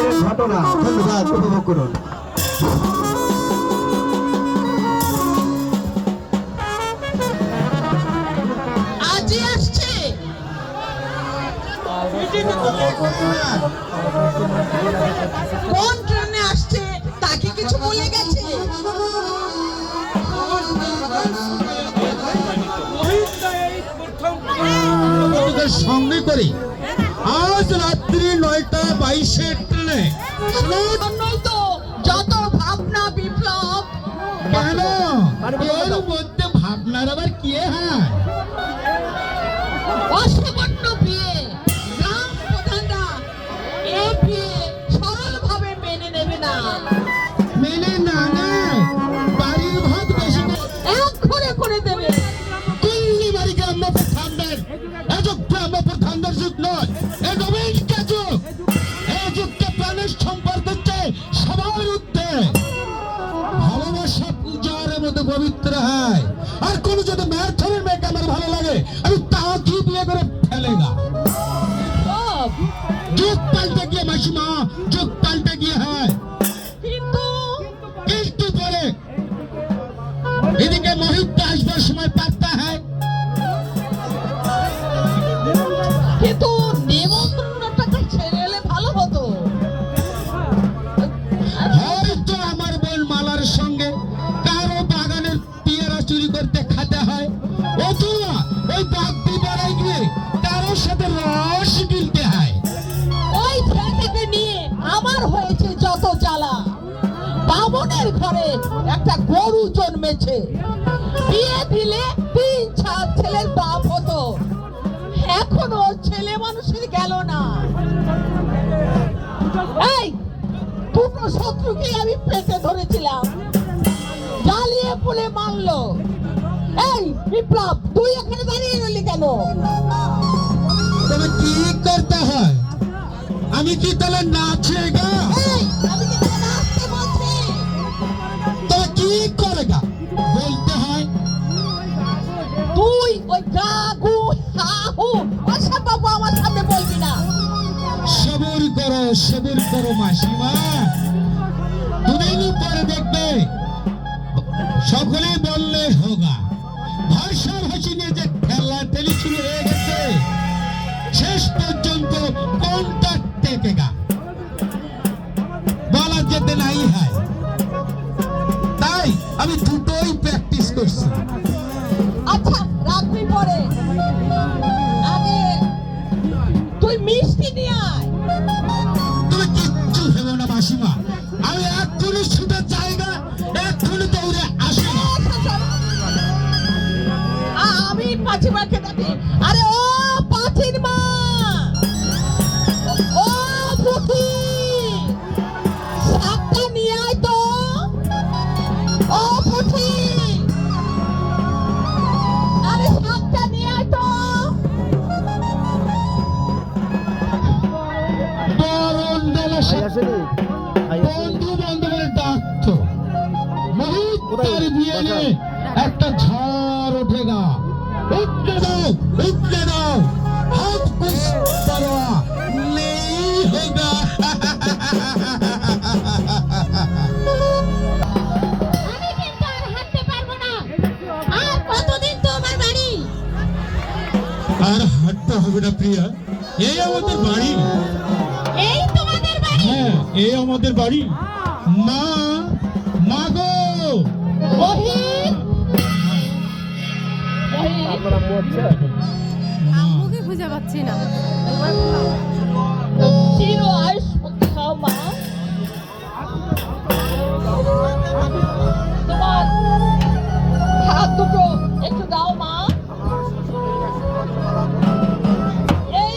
আজকের ঘটনা। ধন্যবাদ, উপভোগ করুন। আজই আসছে, কোন ট্রেনে আসছে তাকে কিছু বলে গেছে? সঙ্গে করে আজ রাত্রি 9টা 22 ট্রেনে। নয় তো যত ভাবনা বিপ্লব। কেন এর মধ্যে ভাবনার আবার কি হয়? অসামান্য বিয়ে, গ্রাম প্রধানরা এ বিয়ে সরলভাবে মেনে নেবে না। মেনে না নেয় বাড়ির ভাত বেশি এক ঘরে করে দেবে। দিল্লি বাড়িকে আমরা প্রধানদের এযুগটা আমরা প্রধানদের যুগ নয়, এ রবীন্দ্র যুগ। এই যুগটা প্রাণের সম্পর্ক হচ্ছে সবার ঊর্ধ্বে। ভালোবাসা পূজার মধ্যে পবিত্র হয়। আর কোন যদি ম্যাথরের মেয়েকে আমার ভালো লাগে আমি তাকে বিয়ে করে ফেলে না। যুগ পাল্টে গিয়ে মাসিমা, যুগ পাল্টে গিয়ে হয়। কিন্তু কিন্তু পরে এদিকে মুহূর্তে আসবার সময় পাত্তা হয়। কিন্তু নিমন্ত্রণটা ছেড়ে এলে ভালো হতো। হয়তো আমার বোন মালার সঙ্গে কারো বাগানের পেয়ারা চুরি করতে খাতে হয়, অথবা ওই বাগদি পাড়ায় গিয়ে কারোর সাথে রস গিলতে হয়। ওই ছেলেটাকে নিয়ে আমার হয়েছে যত জ্বালা। বামনের ঘরে একটা গরু জন্মেছে, বিয়ে দিলে 3-4 ছেলের বাপ হতো। এখনো ছেলে মানুষের গেল না। এই দুটো শত্রুকে আমি পেটে ধরেছিলাম, জ্বালিয়ে পুলে মারলো। এই বিপ্লব, তুই এখানে দাঁড়িয়ে রইলি কেন? তবে কি করতে হয়? আমি কি তাহলে নাচে গা? এই, আমি কি তোকে নাচতে বলছি? তবে কি করে গা বলতে হয়? তুই ওই গাগু হাহু ওসব বাবু আমার সামনে বলবি না। সবুর করো মাসিমা, দুদিন পরে দেখবে সকলে বললে হোগা। ভাষা ভাষী নিয়ে যে খেলা টেলি শুরু হয়ে গেছে, শেষ পর্যন্ত কোনটা টেকে গা বলা যেতে নাই হয়। তাই আমি দুটোই প্র্যাকটিস করছি। আচ্ছা রাখবি পরে, আগে তুই মিষ্টি নিয়ে আয়। তুমি কিচ্ছু ভেবো না মাসিমা, আমি এক্ষুনি ছুটার জায়গা এক্ষুনি দৌড়ে আসি না। আমি পাঁচি মাকে ডাকি। আরে ও পাঁচির মা, ও পুতি, শাকটা নিয়ে আয় তো। ও পুতি, আরে শাকটা নিয়ে আয় তো। বন্ধু বান্ধবের ডাকতো, মুহূর্তের বিয়ে নিয়ে একটা ঝড় ওঠে গা। উঠলে দাও, উঠলে দাও, হাত কুছ পরোয়া নেই হোগা। আমি কিন্তু আর হাঁটতে পারবো না। আর কতদিন তোমার বাড়ি? আর হাঁটতে হবে না প্রিয়া, এই আমাদের বাড়ি। এই তোমাদের বাড়ি? হ্যাঁ, এই আমাদের বাড়ি। মা, মা গো, মহিন, আম্মুকে খুঁজে পাচ্ছি না। চির আয়ুষ খাও মা। তোমার হাত দুটো একটু দাও মা। এই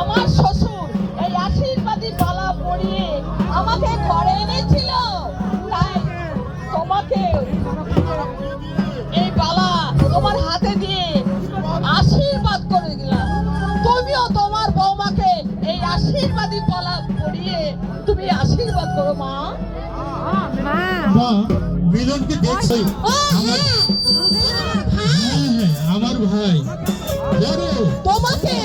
আমার শ্বশুর এই আশীর্বাদী বালা পরিয়ে আমাকে ঘরে এনেছিল, তাই তোমাকে এই বালা তোমার হাতে দিয়ে আশীর্বাদ করে দিলাম। তুমিও তোমার বৌমাকে এই আশীর্বাদী বালা পরিয়ে তুমি আশীর্বাদ করো মা। মা মিলনকে দেখছো? ও হ্যাঁ, আমার ভাই বড়। তোমাকে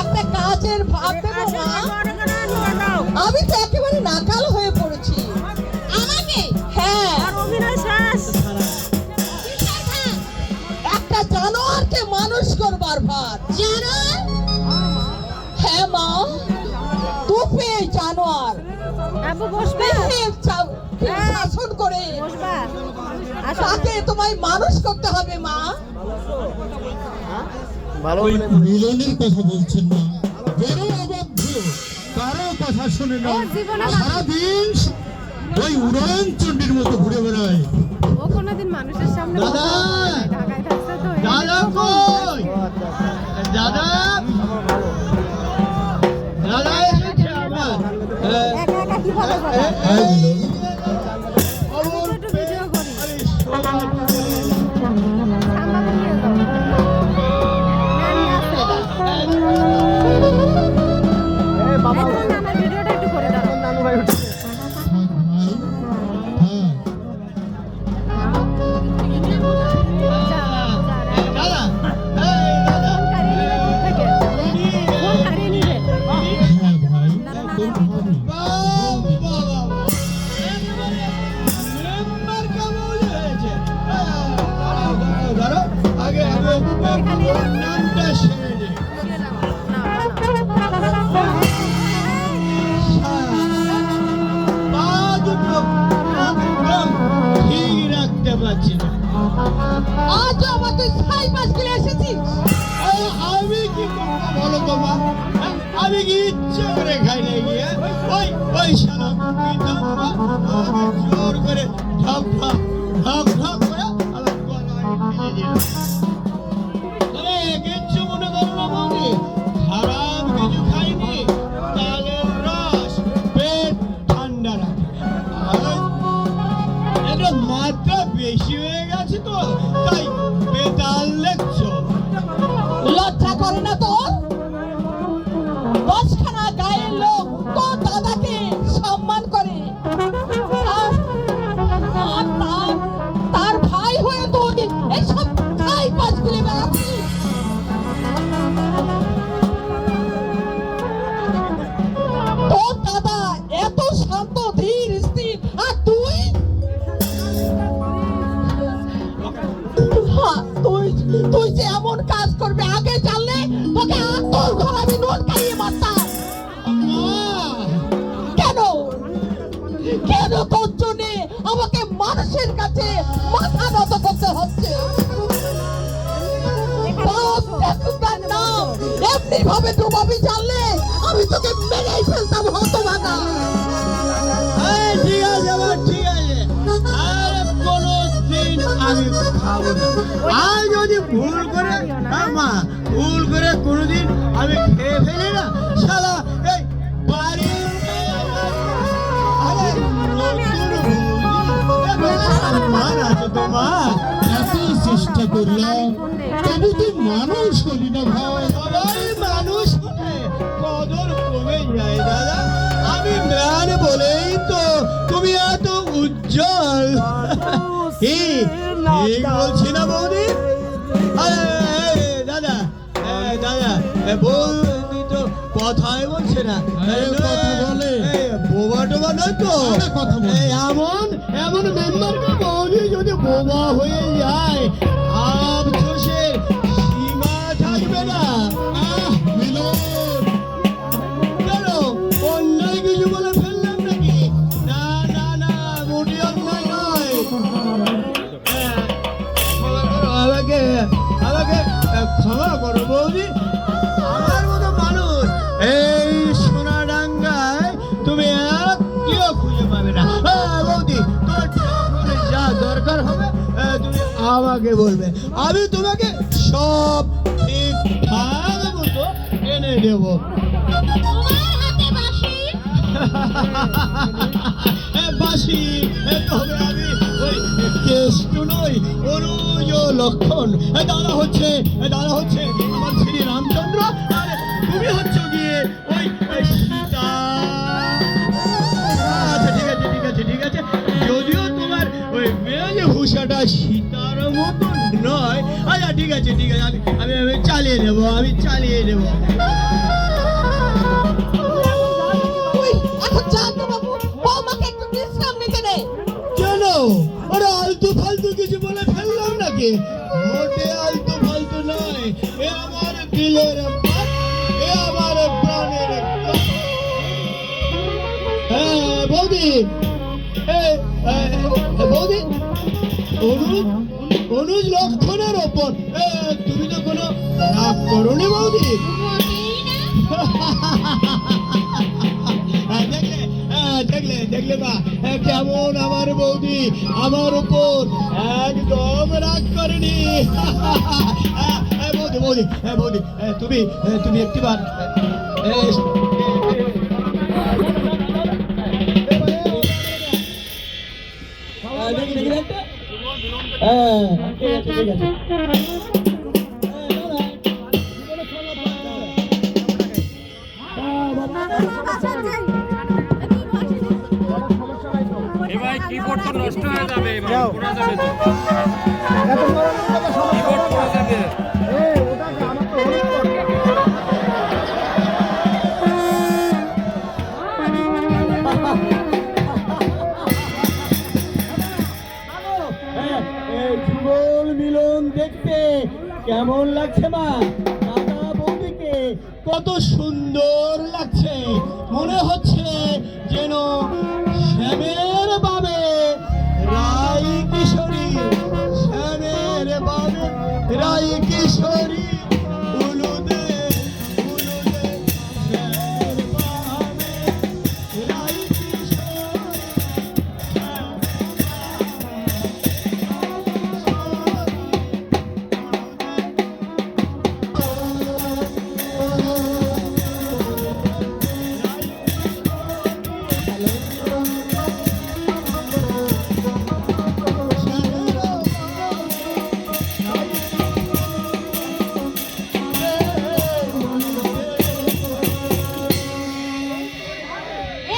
একটা কাজের ভাব দেবো মা। আমি তো লোভে জানোয়ার আব্বু বসবে দেহের শাসন করে বসবা আসো তাকে তোমায় মানুষ করতে হবে মা। ওই মিলনের কথা বলছেন না, বড় অবাধ্য, কারো কথা শুনে না, ওর জীবনে সারাদিন ওই উড়ন চণ্ডীর মতো ঘুরে বেড়ায়। ও কোনোদিন মানুষের সামনে দাদা! ঢাকায় থাকছে তো দাদা কই? দাদা, দাদা এসেছে আমার। একা একা কি ভালো করে এই মিলন, একটু ভিডিও করি আরে সোনা, সামনে নিয়ে যাও নানি আছে এখন আমার ভিডিওটা একটু করে দাও দাদা, এই দাদা, ফোন কারিয়ে নিবে হ্যাঁ ভাই, তোর ভাবি। নামটা সেরে নে। পা দুটো একদম ঠিক রাখতে পারছি না। আজ আমাকে ছাই পাশ গেলে এসেছিস। আরে আমি কি করবো বলো তো মা? হ্যাঁ? আমি কি ইচ্ছে করে খাই না গিয়ে ওই শালা বিধবা আমাকে জোর করে ঢপ ঢপ ঢপ ঢপ করে আমার গলায় ফেলে দিল। তবে কিচ্ছু মনে করো না বৌদি, খারাপ কিছু খাইনি, তালের রস পেট ঠান্ডা রাখে। আর এটা মাত্রা বেশি হয়ে গেছে তো, তাই বেতাল দেখছো। লজ্জা করে না তোর? দশখানা গায়ের লোক তোর দাদাকে সম্মান করে আর তার ভাই হয়ে তুই এইসব ছাই পাশ গেলে বেড়াচ্ছিস। তোর দাদা এত শান্ত ধীর স্থির আর তুই তুই যে এমন কাজ করবে আগে জানলে তোকে আত্মর ঘর আমি নোট খাইয়ে মারতাম। কেন কেন তোর জন্য আমাকে মানুষের কাছে মাথা নত করতে হচ্ছে? এমনি ভাবে ডুবাবি জানলে আমি তোকে মেরেই ফেলতাম হতভাগা। ঠিক আছে আমার, ঠিক আছে, আর কোনোদিন আমি খাবো না। আর যদি ভুল করে ভুল করে কোনোদিন আমি খেয়ে ফেলি না, শালা এই বাড়ির মান আছে তোমার। এত চেষ্টা করলাম তবু তো মানুষ হলি না ভাই। সবাই মানুষ হলে কদর কমে যায় দাদা। আমি ম্যান বলেই তো তুমি এত উজ্জ্বল। ঠিক বলছি না বৌদি? দাদা দাদা বৌদি তো কথাই বলছে না, কথা বলে বোবা টোবা নয় তো। এমন এমন মেম্বারকে বৌদি যদি বোবা হয়ে যায় আফসোসের সীমা থাকবে না। কেন অন্যায় কিছু বলে ফেললাম নাকি? না না না, মোটি অন্যায় নয়। আমাকে আমাকে ক্ষমা করো বৌদি। আমার মতো মানুষ এই সোনাডাঙ্গায় তুমি একটিও খুঁজে পাবে না। বৌদি, তোমার যখন যা দরকার হবে তুমি আমাকে বলবে, আমি তোমাকে সব ঠিকঠাক মতো এনে দেবো। বাসি তবে আমি ওই কেষ্ট নই, অনুজ লক্ষণ। দাদা হচ্ছে আমার শ্রী রামচন্দ্র, আর তুমি হচ্ছে গিয়ে ওই সীতা। আচ্ছা ঠিক আছে ঠিক আছে ঠিক আছে, যদিও তোমার ওই মেয়ে ভূষাটা সীতার মতো নয়। আচ্ছা ঠিক আছে ঠিক আছে, আমি আমি চালিয়ে নেবো, আমি চালিয়ে নেবো। তুই এখন যা তো বাবু, বৌমাকে একটু বিশ্রাম নিতে দে। কেন ওরা আলতু ফালতু কিছু বলে ফেললাম নাকি? মোটে আলতু ফালতু নয়, এ আমার দিলের বাত, এ আমার প্রাণের কথা। বৌদি বৌদি অনুজ অনুজ লক্ষণের ওপর তুমি তো কোনো রাগ করোনি বৌদি দেখলে দেখলে বা কেমন আমার বৌদি আমার উপর একদম রাগ করেনি বৌদি বৌদি বৌদি তুমি তুমি একটিবার দেখি দেখি ঠিক আছে ঠিক আছে এবার কিবোর্ড তো নষ্ট হয়ে যাবে এবার পুরো যাবে তো কিবোর্ড পুরো যাবে যুগল মিলন দেখতে কেমন লাগছে মা দাদা বৌদিকে কত সুন্দর লাগছে মনে হচ্ছে যেন শ্যামের বাবে রাই কিশোরী শ্যামের বাবে রাই কিশোরী উলুদে উলুদে শ্যামের বাবে রাই কিশোরী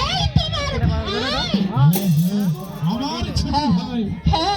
এই তোমার ভাই আমার ছোট ভাই হ্যাঁ